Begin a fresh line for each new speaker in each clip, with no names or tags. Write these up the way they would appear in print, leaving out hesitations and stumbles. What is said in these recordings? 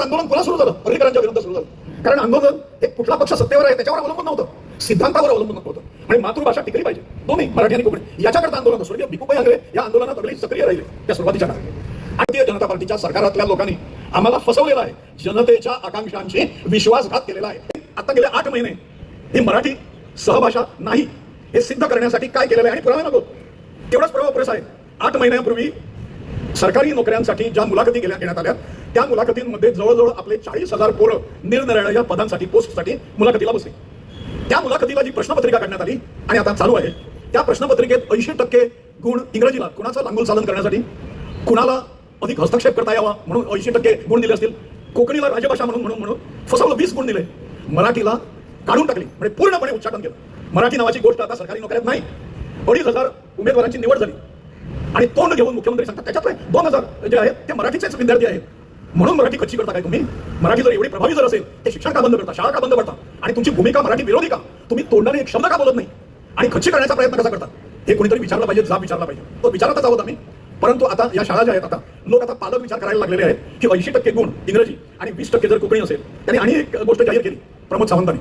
आंदोलन पुन्हा सुरू झालं, पर्रीकरांच्या विरुद्ध सुरू झालं. कारण आंदोलन हे कुठला पक्ष सत्तेवर आहे त्याच्यावर अवलंबून नव्हतं, सिद्धांतावर अवलंबून होतं. आणि मातृभाषा टिकली पाहिजे, दोन्ही मराठी आणि कोकणी याच्याकरता आंदोलन. स्वर्गीय भिकूभाई आंग्रे या आंदोलनात अगदी सक्रिय राहिले त्या सुरुवातीच्या काळात. भारतीय जनता पार्टीच्या सरकारातल्या लोकांनी आम्हाला फसवलेलं आहे, जनतेच्या आकांक्षांशी विश्वासघात केलेला आहे. आता गेले 8 महिने ही मराठी सहभाषा नाही हे सिद्ध करण्यासाठी काय केलेलं आहे आणि पुरावे नको तेवढाच पुरावा पुरेसा आहे. 8 महिन्यापूर्वी सरकारी नोकऱ्यांसाठी ज्या मुलाखती घेण्यात आल्या त्या मुलाखतींमध्ये जवळजवळ आपले 40,000 पोरं निरनिराळ्या पदांसाठी, पोस्टसाठी मुलाखतीला बसले. त्या मुलाखतीला जी प्रश्नपत्रिका काढण्यात आली आणि आता चालू आहे त्या प्रश्नपत्रिकेत 80% गुण इंग्रजीला, कुणाचं लांगुल चालन करण्यासाठी, कुणाला अधिक हस्तक्षेप करता यावा म्हणून 80% गुण दिले असतील, कोकणीला राजभाषा म्हणून फसवलं 20 गुण दिले, मराठीला काढून टाकली, म्हणजे पूर्णपणे उच्चाटन केलं. मराठी नावाची गोष्ट आता सरकारी नोकऱ्यात नाही. 2,500 उमेदवारांची निवड झाली आणि तोंड घेऊन मुख्यमंत्री सांगतात त्याच्यातले 2,000 जे आहेत ते मराठीचेच विद्यार्थी आहेत. म्हणून मराठी कच्ची करता काय तुम्ही? मराठी जर एवढी प्रभावी जर असेल ते शिक्षण का बंद करता, शाळा का बंद करता, आणि तुमची भूमिका मराठी विरोधी का? तुम्ही तोंडाने एक शब्द का बोलत नाही आणि कच्ची करण्याचा प्रयत्न कसा करता? हे कोणीतरी विचारलं पाहिजे, जाब विचारला पाहिजे. तो विचारतच आहोत आम्ही. परंतु आता या शाळा ज्या आहेत, आता लोक आता पालक विचार करायला लागलेले आहेत की 80% गुण इंग्रजी आणि 20% जर कोकणी असेल. त्यांनी आणि एक गोष्ट जाहीर केली प्रमोद सावंतांनी,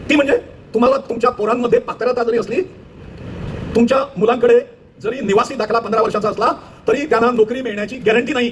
ती म्हणजे तुम्हाला तुमच्या पोरांमध्ये पात्रता जरी असली, तुमच्या मुलांकडे जरी निवासी दाखला 15 वर्षाचा असला तरी त्यांना नोकरी मिळण्याची गॅरंटी नाही.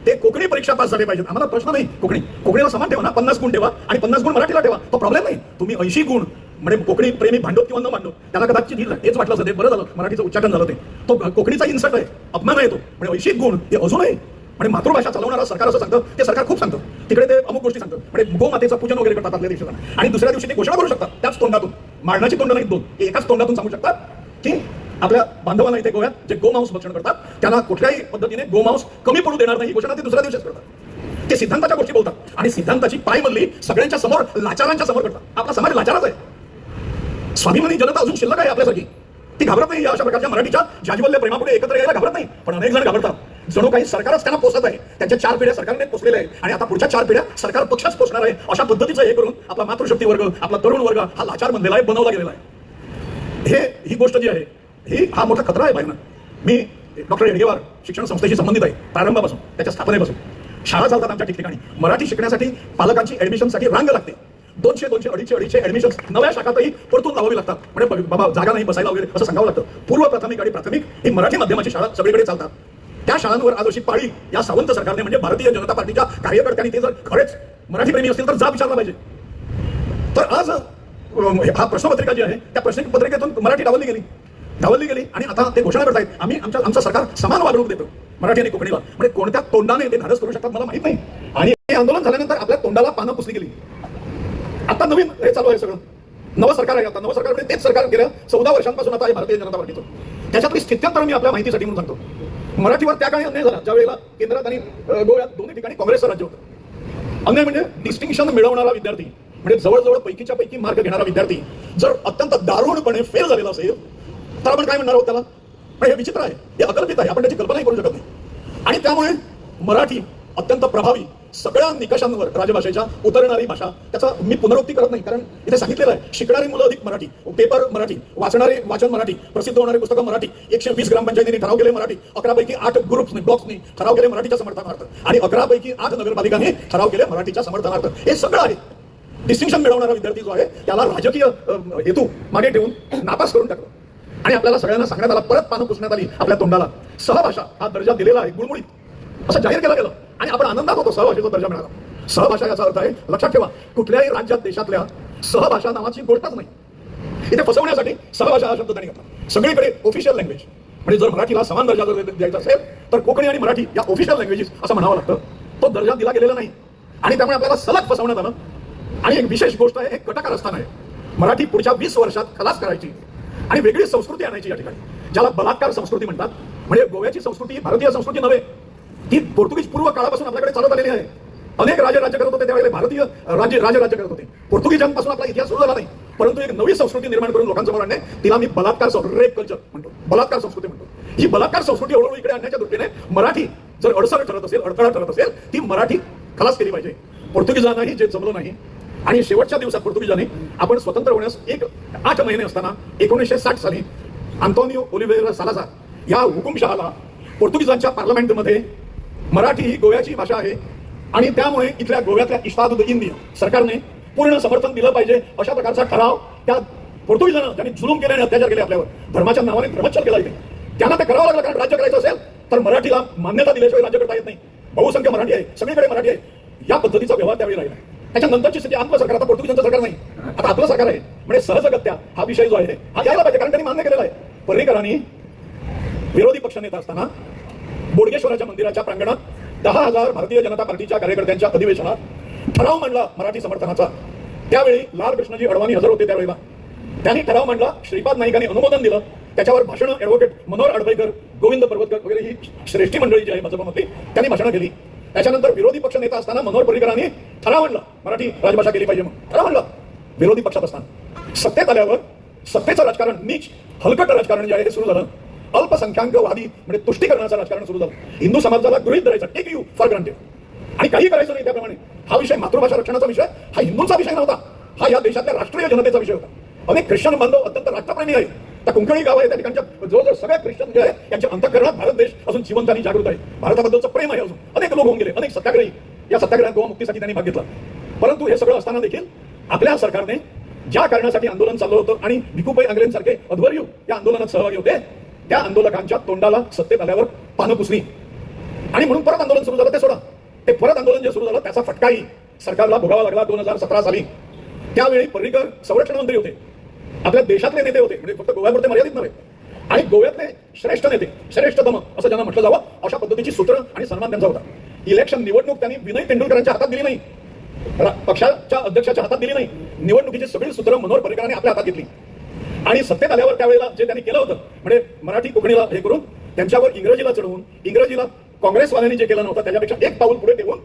ते कोकणी परीक्षा पास झाले पाहिजेत. आम्हाला प्रश्न नाही, कोकणीला समान ठेवा ना, 50 गुण ठेवा आणि 50 गुण मराठीला ठेवा, तो प्रॉब्लेम नाही. तुम्ही 80 गुण म्हणजे कोकणी प्रेमी भांडोत किंवा न भांडोत त्याला कदाचित हेच वाटलं असतं, बरं झालं मराठीचं उच्चाटन झालं, तो कोकणीचा इन्सर्ट आहे, अपमान आहे तो. म्हणजे 80 गुण हे अजूनही म्हणजे मातृभाषा चालवणारा सरकार असं सांगतं, ते सरकार खूप सांगतं, तिकडे ते अमुक गोष्टी सांगतं, म्हणजे गोमातेचं पूजन वगैरे करतात आपल्या देशात आणि दुसऱ्या दिवशी ते घोषणा करू शकतात त्याच तोंडातून, मारण्याची तोंड नाहीत दोन, एकाच तोंडातून सांगू शकतात की आपल्या बांधवांना इथे गोव्यात जे गोमांस भक्षण करतात त्यांना कुठल्याही पद्धतीने गोमांस कमी पडू देणार नाही ही घोषणा ते दुसऱ्या दिवशीच करतात. ते सिद्धांताच्या गोष्टी बोलतात आणि सिद्धांताची पायमल्ली सगळ्यांच्या समोर, लाचारांच्या समोर करतात. आपला समाज लाचारच आहे. स्वाभिमानी जनता अजून शिल्लक आहे आपल्यासाठी, ती घाबरत नाही. अशा प्रकारच्या मराठीच्या जाज्वल्य प्रेमापुढे एकत्र यायला घाबरत नाही. पण अनेक जण घाबरतात, जणू काही सरकारच त्यांना पोसत आहे. त्यांच्या 4 पिढ्या सरकारने पोसलेल्या आहे आणि आता पुढच्या 4 पिढ्या सरकार पक्षच पोसणार आहे. अशा पद्धतीचं हे करून आपला मातृशक्ती वर्ग, आपला तरुण वर्ग हा लाचार बनलेला आहे, बनवला गेलेला आहे. ही गोष्ट जी आहे हा मोठा खतरा आहे बाहेरनं. मी डॉक्टर हेडगेवार शिक्षण संस्थेशी संबंधित आहे प्रारंभापासून, त्याच्या स्थापनेपासून. शाळा चालतात आमच्या ठिकठिकाणी. मराठी शिकण्यासाठी पालकांची ऍडमिशनसाठी रांग लागते. 200, 250 ऍडमिशन नव्या शाखातही परतून लावावी लागतात. म्हणजे बाबा जागा नाही बसायला वगैरे असं सांगावं लागतं. पूर्व प्राथमिक आणि प्राथमिक ही मराठी माध्यमाची शाळा सगळीकडे चालतात. त्या शाळांवर आज अशी पाळी या सावंत सरकारने, म्हणजे भारतीय जनता पार्टीच्या कार्यकर्त्यांनी, ते जर खरेच मराठी प्रेमी असतील तर जा विचारला पाहिजे. तर आज हा प्रश्नपत्रिका जी आहे त्या प्रश्नपत्रिकेतून मराठी डावलली गेली आणि आता ते घोषणा करतायत आम्ही आमचं सरकार समान वागणूक देतो मराठी आणि कोकणीला. म्हणजे कोणत्या तोंडाने ते धाडस करू शकतात मला माहित नाही. आणि हे आंदोलन झाल्यानंतर आपल्या तोंडाला पानं पुसली गेली. आता नवीन हे चालू आहे, सगळं नवं सरकार आहे. आता नवं सरकार म्हणजे तेच सरकार गेल्या 14 वर्षांपासून आता आहे भारतीय जनता पार्टीचं. त्याच्यातली स्थित्यंतर मी आपल्या माहितीसाठी म्हणून सांगतो. मराठीवर त्या काळी अन्याय झाला ज्यावेळेला केंद्रात आणि गोव्यात दोन्ही ठिकाणी काँग्रेसचं राज्य होतं. अन्याय म्हणजे डिस्टिंक्शन मिळवणारा विद्यार्थी, म्हणजे जवळजवळ पैकीच्या पैकी मार्क घेणारा विद्यार्थी जर अत्यंत दारुणपणे फेल झालेला असेल तर आपण काय म्हणणार आहोत त्याला? पण हे विचित्र आहे, हे अकल्पित आहे, आपण त्याची कल्पनाही करू शकत नाही. आणि त्यामुळे मराठी अत्यंत प्रभावी सगळ्या निकषांवर राजभाषेच्या उतरणारी भाषा. त्याचा मी पुनरुक्ती करत नाही, कारण इथे सांगितलेलं आहे शिकणारी मुलं अधिक मराठी, पेपर मराठी, वाचणारे वाचन मराठी, प्रसिद्ध होणारी पुस्तकं मराठी, 120 ग्रामपंचायतींनी ठराव केले मराठी, 11 पैकी 8 ग्रुप्सनी ब्लॉक्सनी ठराव केले मराठीच्या समर्थनार्थ आणि 11 पैकी 8 नगरपालिकांनी ठराव केले मराठीच्या समर्थनार्थ. हे सगळं आहे. डिस्टिंक्शन मिळवणारा विद्यार्थी जो आहे त्याला राजकीय हेतू मागे ठेवून नापास करून टाकतो. आणि आपल्याला सगळ्यांना सांगण्यात आला, परत पानं पुसण्यात आली आपल्या तोंडाला, सहभाषा हा दर्जा दिलेला आहे गुळमुळीत असं जाहीर केलं गेलं आणि आपण आनंदात होतो सहभाषेचा दर्जा मिळाला. सहभाषा याचा अर्थ आहे, लक्षात ठेवा, कुठल्याही राज्यात देशातल्या सहभाषा नावाची गोष्टच नाही. इथे फसवण्यासाठी सहभाषा हा शब्द त्यांनी घेतला. सगळीकडे ऑफिशियल लँग्वेज, म्हणजे जर मराठीला समान दर्जा जर द्यायचा असेल तर कोकणी आणि मराठी या ऑफिशियल लँग्वेजेस असं म्हणावं लागतं. तो दर्जा दिला गेलेला नाही आणि त्यामुळे आपल्याला सलग फसवण्यात आलं. आणि एक विशेष गोष्ट आहे, एक कटकारस्थान आहे. मराठी पुढच्या 20 वर्षात खलास करायची आणि वेगळी संस्कृती आणायची या ठिकाणी, ज्याला बलात्कार संस्कृती म्हणतात. म्हणजे गोव्याची संस्कृती भारतीय संस्कृती नव्हे, ती पोर्तुगीज पूर्व काळापासून आपल्याकडे चालत आलेली आहे. अनेक राज्य करत होते त्यावेळेला, भारतीय राज्य करत होते. पोर्तुगीजांपासून आपला इतिहास सुरू झाला नाही, परंतु एक नवी संस्कृती निर्माण करून लोकांसमोर आणणे, तिला मी बलात्कार रेप कल्चर म्हणतो, बलात्कार संस्कृती म्हणतो. ही बलात्कार संस्कृती हळूहळू इकडे आणण्याच्या दृष्टीने मराठी जर अडसर ठरत असेल, अडथळा ठरत असेल, ती मराठी खलास केली पाहिजे. पोर्तुगीजांनाही जे जमलं नाही आणि शेवटच्या दिवसात पोर्तुगीजांनी आपण स्वतंत्र होण्यास 8 महिने असताना 1960 साली अँटोनियो ओलिव्हेरा सालाझार या हुकुमशहाला पोर्तुगीजांच्या पार्लमेंटमध्ये मराठी ही गोव्याची भाषा आहे आणि त्यामुळे इथल्या गोव्यातल्या इस्ताद इंडिया सरकारने पूर्ण समर्थन दिलं पाहिजे अशा प्रकारचा ठराव त्या पोर्तुगीजांना ज्यांनी जुलूम केले आणि अत्याचार केले आपल्यावर धर्माच्या नावाने धर्मच्छल केला इथे त्यांना ते करावं लागलं. कारण राज्य करायचं असेल तर मराठीला मान्यता दिल्याशिवाय राज्य करता येत नाही. बहुसंख्य मराठी आहे, सगळीकडे मराठी आहे. या पद्धतीचा व्यवहार त्यावेळी राहिला. त्याच्यानंतरची स्थिती आपलं सरकार, आता पोर्तुगीजांचं सरकार नाही, आता आपलं सरकार आहे. म्हणजे सहजगत्या हा विषय जो आहे हा यायला पाहिजे, कारण त्यांनी मान्य केलेला आहे. पर्रीकरांनी विरोधी पक्षनेता असताना बोडगेश्वराच्या मंदिराच्या प्रांगणात 10,000 भारतीय जनता पार्टीच्या कार्यकर्त्यांच्या अधिवेशनात ठराव मांडला मराठी समर्थनाचा. त्यावेळी लालकृष्णजी अडवाणी हजर होते. त्यावेळेला त्यांनी ठराव मांडला, श्रीपाद नाईकांनी अनुमोदन दिलं. त्याच्यावर भाषणं ॲडव्होकेट मनोहर अडवईकर, गोविंद पर्वतकर वगैरे ही श्रेष्ठी मंडळी जी आहे भाजपमधली त्यांनी भाषणं केली. त्याच्यानंतर विरोधी पक्ष नेता असताना मनोहर पर्रीकरांनी ठराव मांडला, मराठी राजभाषा केली पाहिजे म्हणून ठराव मांडला. विरोधी पक्षात असताना सत्तेत आल्यावर सत्तेचं राजकारण, नीच हलकट राजकारण जे आहे हे सुरू झालं. अल्पसंख्याकवादी म्हणजे तुष्टीकरणाचं राजकारण सुरू झालं. हिंदू समाजाला गृहीत धरायचं, टेक यू फॉर ग्रांटेड, आणि काही करायचं नाही त्याप्रमाणे. हा विषय मातृभाषा रक्षणाचा विषय हा हिंदूंचा विषय नव्हता, हा या देशातल्या राष्ट्रीय जनतेचा विषय होता. अनेक ख्रिश्चन बांधव अत्यंत राष्ट्रप्रेमी आहे. त्या कोंकणी गाव आहे त्या ठिकाणच्या जवळजवळ सगळ्या ख्रिश्चन जे आहे यांच्या अंतःकरणात भारत देश अजून जिवंत आणि जागृत आहे. भारताबद्दलचं प्रेम आहे अजून. अनेक लोक होऊन गेले, अनेक सत्याग्रही. या सत्याग्रहात गोवा मुक्तीसाठी त्यांनी भाग घेतला. परंतु हे सगळं असताना देखील आपल्या सरकारने ज्या कारणासाठी आंदोलन चाललं होतं आणि भिकूभाई आंग्रेंसारखे अध्वर्यू या आंदोलनात सहभागी होते, त्या आंदोलकांच्या तोंडाला सत्तेत आल्यावर पानं पुसली आणि म्हणून परत आंदोलन सुरू झालं. ते सोडा, ते परत आंदोलन जे सुरू झालं त्याचा फटकाही सरकारला भोगावा लागला 2017 साली. त्यावेळी पर्रीकर संरक्षण मंत्री होते, आपल्या देशातले नेते होते, म्हणजे फक्त गोव्यापुरते मर्यादित नव्हे, आणि गोव्यातले श्रेष्ठ नेते, श्रेष्ठतम असं ज्यांना म्हटलं जावं अशा पद्धतीची सूत्र आणि सन्मान त्यांचा होता. इलेक्शन निवडणूक त्यांनी विनय तेंडुलकरांच्या हातात दिली नाही, पक्षाच्या अध्यक्षाच्या हातात दिली नाही. निवडणुकीची सगळी सूत्र मनोहर पर्रीकरांनी आपल्या हातात घेतली. आणि सत्तेत आल्यावर त्यावेळेला जे त्यांनी केलं होतं म्हणजे मराठी कोकणीला हे करून त्यांच्यावर इंग्रजीला चढवून, इंग्रजीला काँग्रेसवाल्यांनी जे केलं नव्हतं त्याच्यापेक्षा एक पाऊल पुढे ठेवून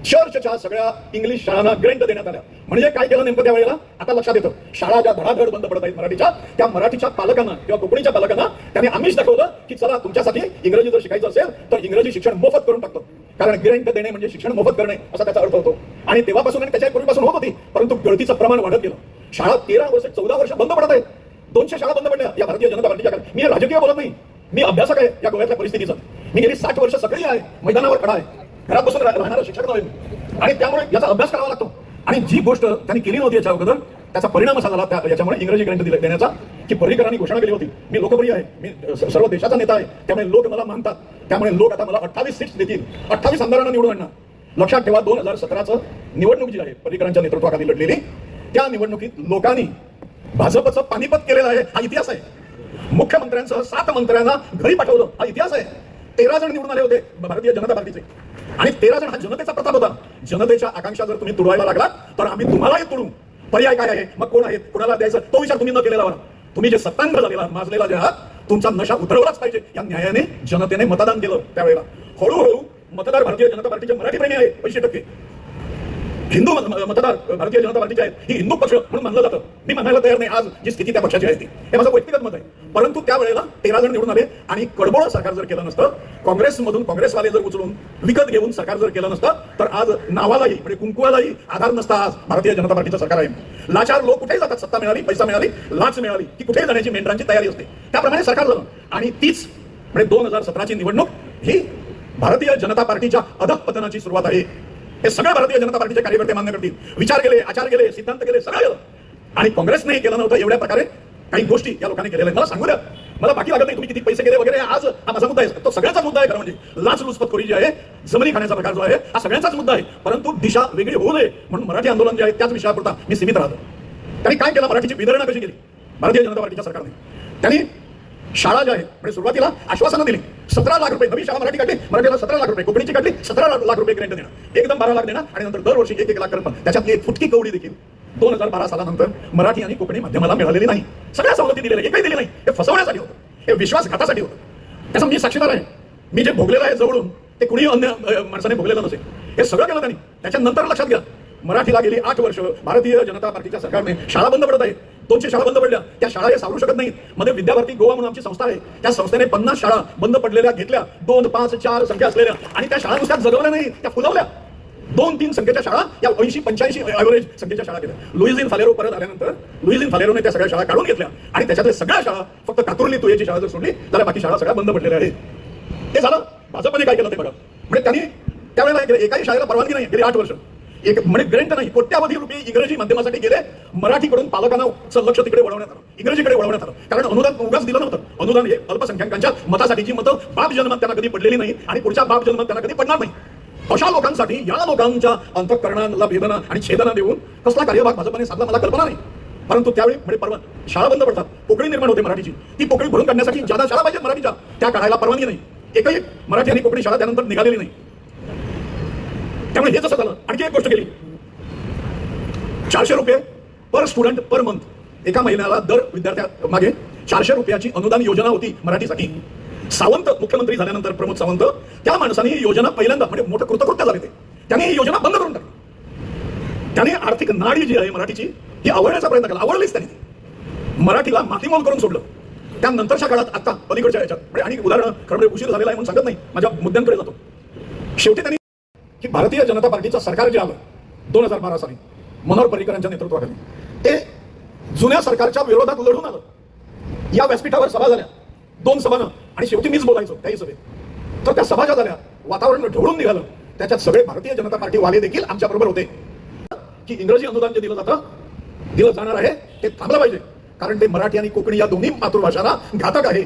चर्चच्या सगळ्या इंग्लिश शाळांना ग्रंथ देण्यात आल्या. म्हणजे काय केलं नेमकं त्यावेळेला आता लक्षात येतं. शाळा ज्या धडाधड बंद पडत आहेत मराठीच्या, त्या मराठीच्या पालकांना किंवा कोकणीच्या पालकांना त्यांनी आमिष दाखवलं की चला तुमच्यासाठी इंग्रजी जर शिकायचं असेल तर इंग्रजी शिक्षण मोफत करून टाकतो. कारण ग्रंथ देणे म्हणजे शिक्षण मोफत करणे असा त्याचा अर्थ होतो. आणि तेव्हापासून आणि त्याच्या पूर्वीपासून होत होती, परंतु गळतीचं प्रमाण वाढत गेलं. शाळा 13 वर्ष 14 वर्ष बंद पडत आहेत. 200 शाळा बंद पडल्या या भारतीय जनता पार्टीच्या. मी राजकीय बोलत नाही, मी अभ्यासक आहे या गोव्यातल्या परिस्थितीचा. मी गेली 60 वर्ष सक्रिय आहे, मैदानावर खडा आहे, घरात बसून राहणारा शिक्षक नव्हे, आणि त्यामुळे याचा अभ्यास करावा लागतो. आणि जी गोष्ट त्यांनी केली नव्हती याच्या अगोदर त्याचा परिणाम असा झाला याच्यामुळे इंग्रजी ग्रंथ देण्याचा की पर्रीकरांनी घोषणा केली होती, मी लोकप्रिय आहे, मी सर्व देशाचा नेता आहे, त्यामुळे लोक मला मानतात, त्यामुळे लोक आता मला 28 सीट्स देतील, 28 आमदारांना निवडून आणणार. लक्षात ठेवा, 2017चं निवडणूक जी आहे पर्रीकरांच्या नेतृत्वाखाली लढलेली, त्या निवडणुकीत लोकांनी भाजपचं पानिपत केलेलं आहे. हा इतिहास आहे. मुख्यमंत्र्यांसह 7 मंत्र्यांना घरी पाठवलं, हा इतिहास आहे. 13 जण निवडून आले होते भारतीय जनता पार्टीचे, आणि 13 जण हा जनतेचा प्रताप होता. जनतेच्या आकांक्षा जर तुम्ही तुडवायला लागला तर आम्ही तुम्हालाही तुडू. पर्याय काय आहे, मग कोण आहेत, कोणाला द्यायचं तो विचार तुम्ही न केलेला बरा. तुम्ही जे सत्तांतर झालेला माजलेला जे आहात, तुमचा नशा उतरवलाच पाहिजे. या न्यायाने जनतेने मतदान केलं. त्यावेळेला हळूहळू मतदार भारतीय जनता पार्टीचे मराठी प्रेमी आहे 80%. हिंदू मतदार भारतीय जनता पार्टीचे आहेत, ही हिंदू पक्ष म्हणून मानलं जातं. मी म्हणायला तयार नाही आज जी स्थिती त्या पक्षाची आहे ती, हे माझं व्यक्तिगत मत आहे. परंतु त्यावेळेला 13 जण निवडून आले, आणि कडबोळ सरकार जर केलं नसतं, काँग्रेसमधून काँग्रेसवाले जर उचलून विकत घेऊन सरकार जर केलं नसतं, तर आज नावालाही म्हणजे कुंकुवालाही आधार नसता. आज भारतीय जनता पार्टीचं सरकार आहे. लाचार लोक कुठेही जातात, सत्ता मिळाली, पैसा मिळाली, लाच मिळाली की कुठेही जाण्याची मेंढरांची तयारी असते. त्याप्रमाणे सरकार झालं. आणि तीच म्हणजे 2017ची निवडणूक ही भारतीय जनता पार्टीच्या अधःपतनाची सुरुवात आहे. हे सगळे भारतीय जनता पार्टीचे कार्यकर्ते मान्य करतील. विचार केले, आचार केले, सिद्धांत केले, सगळं केलं, आणि काँग्रेसने केलं नव्हतं. एवढ्या प्रकारे काही गोष्टी या लोकांनी केलेल्या आहेत. मला सांगू द्या, मला बाकी लागत नाही तुम्ही किती पैसे केले वगैरे. आज हा माझा मुद्दा आहे, तो सगळ्याचाच मुद्दा आहे. खरं म्हणजे लाचलुचपतखोरी जी आहे, जमिनी खाण्याचा प्रकार जो आहे, हा सगळ्यांचाच मुद्दा आहे. परंतु दिशा वेगळी होऊ नये म्हणून मराठी आंदोलन जे आहे त्याच विषयापुरता मी सीमित राहतो. त्यांनी काय केलं, मराठीची विदरणा कशी केली भारतीय जनता पार्टीच्या सरकारने. त्यांनी शाळा ज्या आहेत म्हणजे सुरुवातीला आश्वासनं दिली, 17 लाख रुपये नवी शाळा मराठी काढली, मराठीला 17 लाख रुपये, कोकणीची काढली 17 लाख रुपये ग्रँट देणार, एकदम 12 लाख देणार, आणि नंतर दरवर्षी 1-1 लाख करत. त्याच्यातली एक फुटकी कवडी देखील 2012 सालानंतर मराठी आणि कोकणी माध्यमाला मिळालेली नाही. सगळ्या सवलती दिलेल्या एकही दिली नाही. हे फसवण्यासाठी होतं, हे विश्वासघातासाठी होतं. त्याचा मी साक्षीदार आहे. मी जे भोगलेलं आहे जवळून ते कुणी अन्य माणसाने भोगलेलं नसेल. हे सगळं केलं त्यांनी. त्याच्यानंतर लक्षात घ्या, मराठीला गेली 8 वर्ष भारतीय जनता पार्टीच्या सरकारने शाळा बंद पडत आहे. 200 शाळा बंद पडल्या. त्या शाळा हे सावरू शकत नाहीत. मध्ये विद्याभारती गोवा म्हणून आमची संस्था आहे, त्या संस्थेने 50 शाळा बंद पडलेल्या घेतल्या, 2, 5, 4 संख्या असलेल्या, आणि त्या शाळा नुसत्या जगवल्या नाही, त्या फुलवल्या. 2-3 संख्येच्या शाळा या 80-85 ॲव्हरेज संख्येच्या शाळा केल्या. लुईझिन फालेरो परत आल्यानंतर लुईझिन फालेरोने त्या सगळ्या शाळा काढून घेतल्या, आणि त्याच्यातल्या सगळ्या शाळा फक्त कातुर्ली तुयेची शाळा जर सोडली तर बाकी शाळा सगळ्या बंद पडलेल्या आहेत. ते झालं. भाजपने काय केलं ते बघा. म्हणजे त्यांनी त्यावेळेला एकाही शाळेला परवानगी नाही गेली 8 वर्ष. एक म्हणजे ग्रँट नाही, कोट्यावधी रुपये इंग्रजी माध्यमासाठी गेले. मराठीकडून पालकांना लक्ष तिकडे वळवण्यात आलं, इंग्रजीकडे वळवण्यात आलं. कारण अनुदान उगाच दिलं नव्हतं. अनुदान हे अल्पसंख्याकांच्या मतासाठीची मतं बाप जन्मात त्यांना कधी पडलेली नाही आणि पुढच्या बाप जन्मात त्यांना कधी पडणार नाही. अशा लोकांसाठी, या लोकांच्या अंतःकरणाला वेदना आणि छेदना देऊन कसला कार्यभाग भाजपने साधला मला कल्पना नाही. परंतु त्यावेळी म्हणजे परवा शाळा बंद पडतात, पोकळी निर्माण होते मराठीची. ती पोकळी भरून काढण्यासाठी ज्यादा शाळा पाहिजेत मराठीच्या, त्या काढायला परवानगी नाही. एकही मराठी आणि कोकणी शाळा त्यानंतर निघालेली नाही. त्यामुळे हे जसं झालं. आणखी एक गोष्ट केली, 400 रुपये पर स्टुडंट पर मंथ, एका महिन्याला दर विद्यार्थ्या मागे 400 रुपयाची अनुदान योजना होती मराठीसाठी. सावंत मुख्यमंत्री झाल्यानंतर, प्रमोद सावंत, त्या माणसाने ही योजना पहिल्यांदा म्हणजे मोठं कृतकृत्य झाले ते, त्याने ही योजना बंद करून टाकली. त्याने आर्थिक नाडी जी आहे मराठीची ही आवळण्याचा प्रयत्न केला, आवडलीच त्यांनी ती. मराठीला मातीमोल करून सोडलं. त्यानंतरच्या काळात आता पलीकडच्या याच्यात आणि उदाहरण खरं म्हणजे उशीर झालेला आहे म्हणून सांगत नाही, माझ्या मुद्द्यांकडे जातो. शेवटी त्यांनी की भारतीय जनता पार्टीचं सरकार जे आलं 2012 साली मनोहर पर्रीकरांच्या नेतृत्वाखाली, ते जुन्या सरकारच्या विरोधात लढून आलं. या व्यासपीठावर सभा झाल्या 2 सभानं, आणि शेवटी मीच बोलायचो त्याही सभेत. तर त्या सभा ज्या झाल्या, वातावरण ढवळून निघालं. त्याच्यात सगळे भारतीय जनता पार्टी वाले देखील आमच्या बरोबर होते की इंग्रजी अनुदान जे दिलं जाणार आहे ते थांबलं पाहिजे, कारण ते मराठी आणि कोकणी या दोन्ही मातृभाषांना घातक आहे,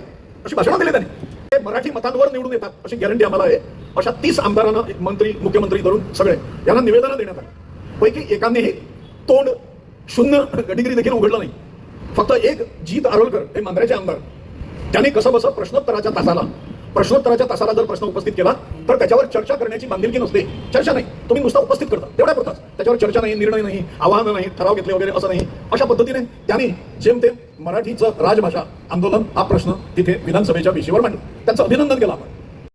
अशी भाषणं दिली त्यांनी. ते मराठी मतांवर निवडून येतात अशी गॅरंटी आम्हाला आहे. अशा 30 आमदारांना, मंत्री, मुख्यमंत्री धरून सगळे यांना निवेदनं देण्यात आली. पैकी एकानेही तोंड शून्य डिग्री देखील उघडलं नाही. फक्त एक जीत आरोलकर, हे मांजऱ्याचे आमदार, त्याने कसं बसं प्रश्नोत्तराच्या तासाला जर प्रश्न उपस्थित केला तर त्याच्यावर चर्चा करण्याची बांधिलकी नसते. चर्चा नाही, तुम्ही नुसता उपस्थित करता तेवढ्या पुरताच, त्याच्यावर चर्चा नाही, निर्णय नाही, आव्हानं नाही, ठराव घेतले वगैरे असं नाही. अशा पद्धतीने त्यांनी जेमतेम मराठीचं राजभाषा आंदोलन हा प्रश्न तिथे विधानसभेच्या विषयावर मांडला. त्यांचं अभिनंदन केलं आपण.